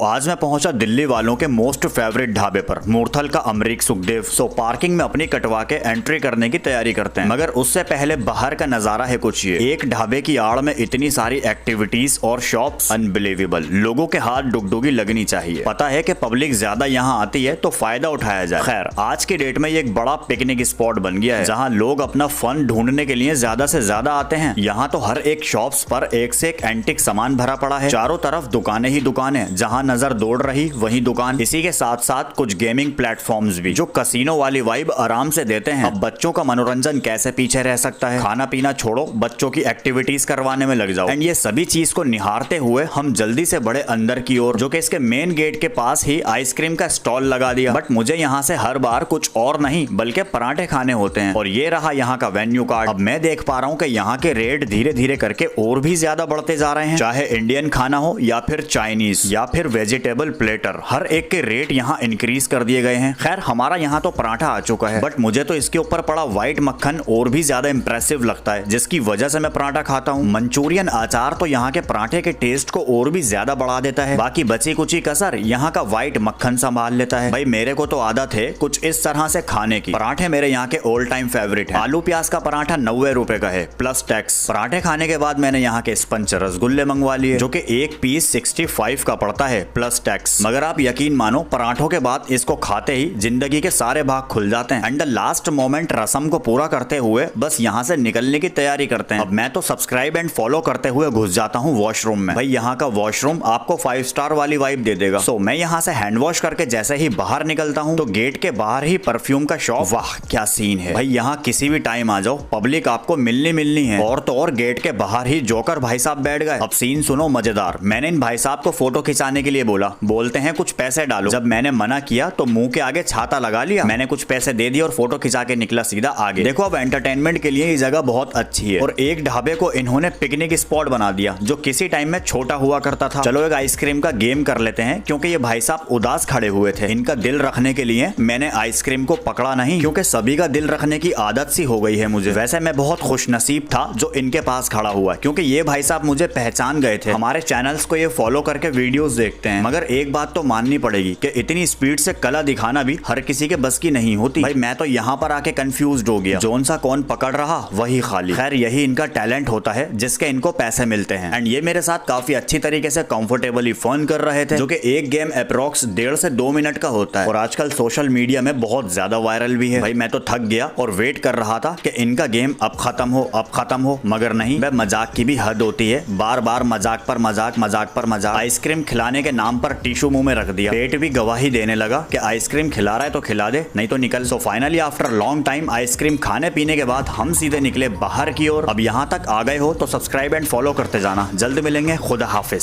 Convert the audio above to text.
आज मैं पहुंचा दिल्ली वालों के मोस्ट फेवरेट ढाबे पर, मूर्थल का अमरीक सुखदेव। पार्किंग में अपनी कटवा के एंट्री करने की तैयारी करते हैं, मगर उससे पहले बाहर का नजारा है कुछ ये। एक ढाबे की आड़ में इतनी सारी एक्टिविटीज और शॉप्स, अनबिलीवेबल। लोगों के हाथ डुगडुगी लगनी चाहिए। पता है कि पब्लिक ज्यादा यहाँ आती है तो फायदा उठाया जाए। खैर, आज की डेट में ये एक बड़ा पिकनिक स्पॉट बन गया है, जहाँ लोग अपना फन ढूंढने के लिए ज्यादा से ज्यादा आते हैं। यहाँ तो हर एक शॉप्स पर एक से एक एंटिक सामान भरा पड़ा है। चारों तरफ दुकानें ही दुकानें, जहाँ नजर दौड़ रही वही दुकान। इसी के साथ साथ कुछ गेमिंग प्लेटफॉर्म्स भी, जो कसिनो वाली वाइब आराम से देते हैं। अब बच्चों का मनोरंजन कैसे पीछे रह सकता है। खाना पीना छोड़ो, बच्चों की एक्टिविटीज करवाने में लग जाओ। एंड ये सभी चीज को निहारते हुए हम जल्दी से बढ़े अंदर की ओर, जो कि इसके मेन गेट के पास ही आइसक्रीम का स्टॉल लगा दिया। बट मुझे यहाँ से हर बार कुछ और नहीं बल्कि पराठे खाने होते हैं। और ये रहा यहाँ का वेन्यू कार्ड। अब मैं देख पा रहा हूँ कि यहाँ के रेट धीरे धीरे करके और भी ज्यादा बढ़ते जा रहे हैं। चाहे इंडियन खाना हो या फिर चाइनीज या फिर वेजिटेबल प्लेटर, हर एक के रेट यहाँ इंक्रीज कर दिए गए हैं। खैर, हमारा यहाँ तो पराठा आ चुका है, बट मुझे तो इसके ऊपर पड़ा व्हाइट मक्खन और भी ज्यादा इंप्रेसिव लगता है, जिसकी वजह से मैं पराठा खाता हूँ। मंचूरियन अचार तो यहाँ के पराठे के टेस्ट को और भी ज्यादा बढ़ा देता है। बाकी बची कुची कसर यहाँ का व्हाइट मक्खन संभाल लेता है। भाई, मेरे को तो आदत है कुछ इस तरह से खाने की। पराठे मेरे यहाँ के ऑल टाइम फेवरेट है। आलू प्याज का पराठा 90 रुपए का है प्लस टैक्स। पराठे खाने के बाद मैंने यहाँ के स्पंज रसगुल्ले मंगवा लिए, जो कि एक पीस 65 का पड़ता है प्लस टैक्स। मगर आप यकीन मानो, पराठों के बाद इसको खाते ही जिंदगी के सारे भाग खुल जाते हैं। एंड द लास्ट मोमेंट रसम को पूरा करते हुए बस यहाँ से निकलने की तैयारी करते हैं। अब मैं तो सब्सक्राइब एंड फॉलो करते हुए घुस जाता हूँ वॉशरूम में। भाई, यहाँ का वॉशरूम आपको 5 स्टार वाली वाइब दे देगा। मैं यहाँ से हैंड वॉश करके जैसे ही बाहर निकलता हूँ तो गेट के बाहर ही परफ्यूम का शॉप। वाह, क्या सीन है भाई। यहाँ किसी भी टाइम आ जाओ, पब्लिक आपको मिलनी है। और तो और गेट के बाहर ही जोकर भाई साहब बैठ गए। अब सीन सुनो मजेदार। मैंने इन भाई साहब को फोटो खिंचाने के लिए बोला, बोलते हैं कुछ पैसे डालो। जब मैंने मना किया तो मुंह के आगे छाता लगा लिया। मैंने कुछ पैसे दे दिए और फोटो खिंचा के निकला सीधा आगे। देखो, अब एंटरटेनमेंट के लिए ये जगह बहुत अच्छी है। और एक ढाबे को इन्होंने पिकनिक स्पॉट बना दिया, जो किसी टाइम में छोटा हुआ करता था। चलो एक आइसक्रीम का गेम कर लेते हैं, क्योंकि ये भाई साहब उदास खड़े हुए थे। इनका दिल रखने के लिए मैंने आइसक्रीम को पकड़ा नहीं, क्योंकि सभी का दिल रखने की आदत सी हो गई है मुझे। वैसे मैं बहुत खुशनसीब था जो इनके पास खड़ा हुआ, क्योंकि ये भाई साहब मुझे पहचान गए थे। हमारे चैनल्स को ये फॉलो करके वीडियोस देखते हैं। मगर एक बात तो माननी पड़ेगी कि इतनी स्पीड से कला दिखाना भी हर किसी के बस की नहीं होती। भाई, मैं तो यहाँ पर आके कंफ्यूज्ड हो गया, जोन सा कौन पकड़ रहा वही खाली। खैर, यही इनका टैलेंट होता है जिसके इनको पैसे मिलते हैं। एंड ये मेरे साथ काफी अच्छी तरीके से कंफर्टेबली फन कर रहे थे, जो कि एक गेम अप्रोक्स 1.5 से 2 मिनट का होता है और आजकल सोशल मीडिया में बहुत ज्यादा वायरल भी है। भाई, मैं तो थक गया और वेट कर रहा था कि इनका गेम अब खत्म हो, मगर नहीं। वह मजाक की भी हद होती है। बार बार मजाक पर मजाक, मजाक पर मजाक। आइसक्रीम खिलाने के नाम पर टिश्यू मुंह में रख दिया। पेट भी गवाही देने लगा कि आइसक्रीम खिला रहा है तो खिला दे, नहीं तो निकल। Finally after long time ice cream खाने पीने के बाद हम सीधे निकले बाहर की ओर। अब यहाँ तक आ गए हो तो सब्सक्राइब एंड फॉलो करते जाना। जल्द मिलेंगे। खुदा हाफिज।